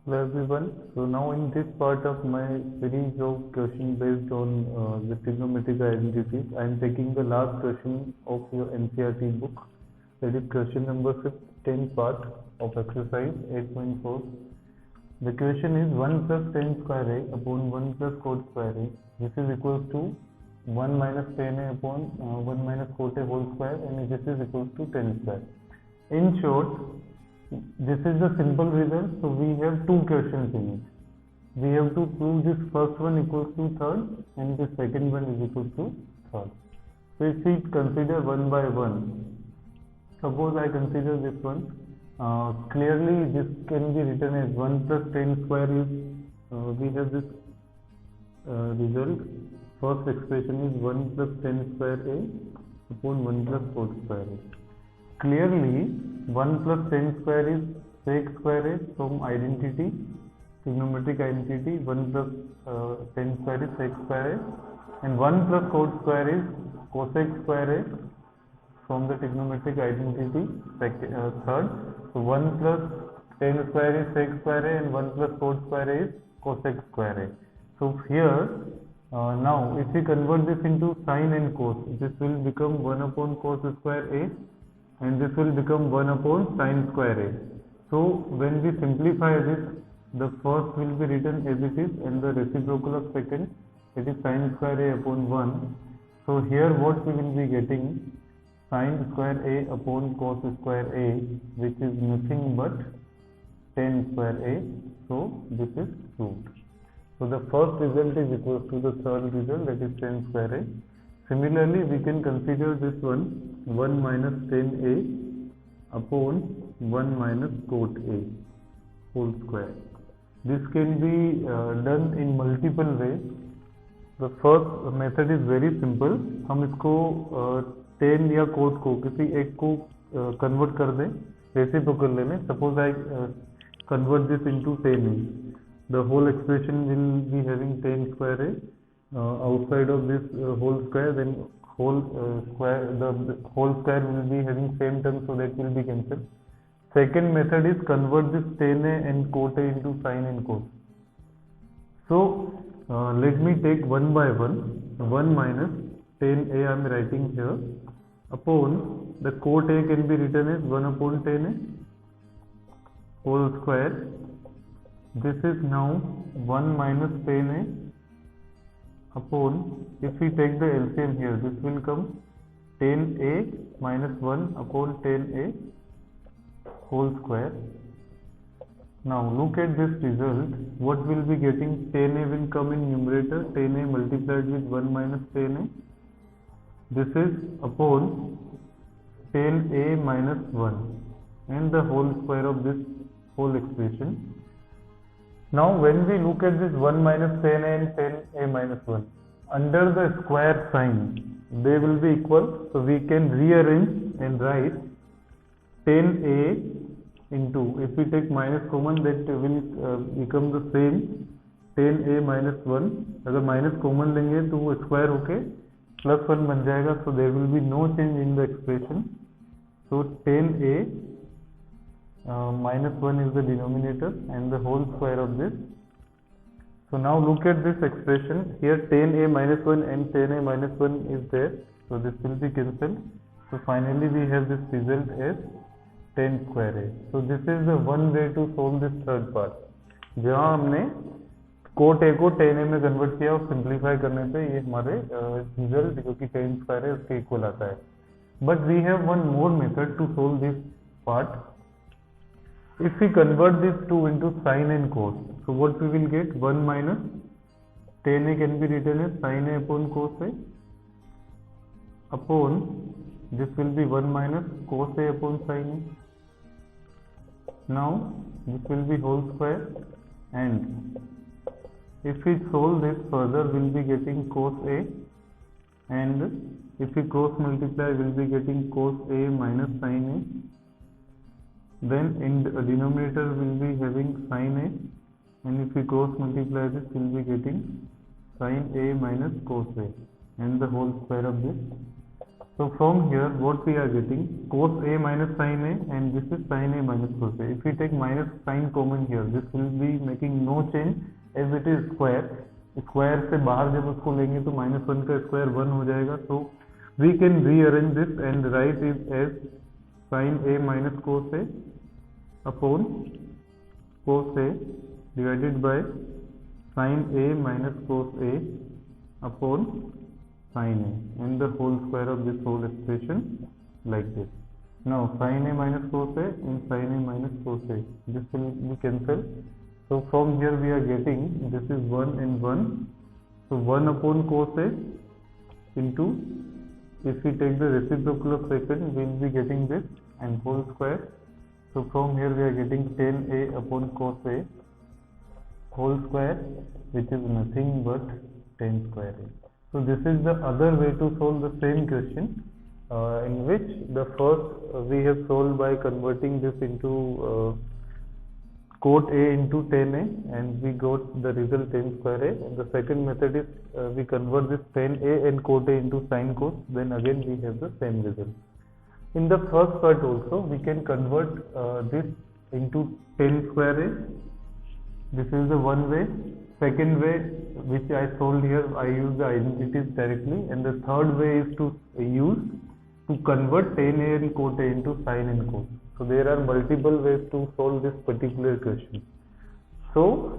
Hello everyone. So now in this part of my series of questions based on the trigonometric identities, I am taking the last question of your NCERT book. That is question number 10 part of exercise 8.4. The question is 1 plus tan square a upon 1 plus cot square a. This is equals to 1 minus tan a upon 1 minus cot a whole square, and this is equals to tan square. In short, this is the simple result. So we have two questions in it. We have to prove this first one equals to third and the second one is equal to third. So if we consider one by one, suppose I consider this one, clearly this can be written as 1 plus tan square is, we have this result. First expression is 1 plus tan square a upon 1 plus cot square a. Clearly 1 plus tan square is sec square a from identity, trigonometric identity. 1 plus tan square is sec square a, and 1 plus cot square is cosec square a from the trigonometric identity third. So 1 plus tan square is sec square a and 1 plus cot square a is cosec square a. So here now if we convert this into sine and cos, this will become 1 upon cos square a and this will become 1 upon sine square a. So when we simplify this, the first will be written as it is and the reciprocal of second, it is sine square a upon 1. So here what we will be getting, sine square a upon cos square a, which is nothing but tan square a. So this is proved. So the first result is equal to the third result, that is tan square a. Similarly, we can consider this one 1 minus tan a upon 1 minus cot a whole square. This can be done in multiple ways. The first method is very simple. हम इसको tan या cot को किसी एक को convert कर दें reciprocal में. Suppose I convert this into tan a. The whole expression will be having tan square a. Outside of this whole square, then whole square, the whole square will be having same term, so that will be cancelled. Second method is convert this tan a and cot a into sine and cos. So let me take one by one. 1 minus tan a I am writing here upon the cot a can be written as 1 upon tan a whole square. This is now 1 minus tan a upon, if we take the LCM here, this will come tan a minus 1 upon tan a whole square. Now look at this result. What will be getting? Tan a will come in numerator, tan a multiplied with 1 minus tan a. This is upon tan a minus 1 and the whole square of this whole expression. Now when we look at this 1 minus tan a and tan a minus 1, under the square sign, they will be equal. So we can rearrange and write tan a into, if we take minus common, that will become the same, tan a minus 1. अगर minus common लेंगे तो वो square होके plus 1 बन जाएगा. So there will be no change in the expression. So tan a minus 1 is the denominator and the whole square of this. So now look at this expression. Here tan a minus 1 and tan a minus 1 is there. So this will be cancelled. So finally we have this result as tan square a. So this is the one way to solve this third part. जहाँ हमने cot a को tan a में convert किया और simplify करने पे ये हमारे result जो कि tan square है उसके equal आता है. But we have one more method to solve this part. If we convert these two into sine and cos, so what we will get? 1 minus tan a can be written as sine a upon cos a upon, this will be 1 minus cos a upon sine a. Now this will be whole square, and if we solve this further, we will be getting cos a, and if we cross multiply, we will be getting cos a minus sine a. Then in the denominator we will be having sine a, and if we cross multiply this, we will be getting sine a minus cos a and the whole square of this. So from here, what we are getting, cos A minus sin A, and this is sin A minus cos A. If we take minus sign common here, this will be making no change as it is square. Square से बाहर जब उसको लेंगे तो -1 का square 1 हो जाएगा. So we can rearrange this and write it as sin A minus cos A upon cos A divided by sin A minus cos A upon sin A, and the whole square of this whole expression like this. Now sin A minus cos A and sin A minus cos A, this will be cancelled. So from here we are getting, this is 1 and 1, so 1 upon cos A into, if we take the reciprocal of second, we will be getting this and whole square. So from here we are getting 10A upon cos A whole square, which is nothing but 10 square A. So this is the other way to solve the same question, in which the first we have solved by converting this into cot A into 10A, and we got the result 10 square A. And the second method is we convert this 10A and cot A into sin cos, then again we have the same result. In the first part also we can convert this into 10 square A. This is the one way. Second way, which I told here, I use the identities directly, and the third way is to use to convert tan A and cot A into sin and cos. So there are multiple ways to solve this particular question. So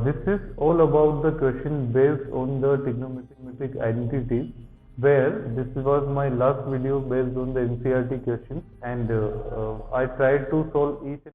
this is all about the question based on the trigonometric identities, where this was my last video based on the NCERT questions, and I tried to solve each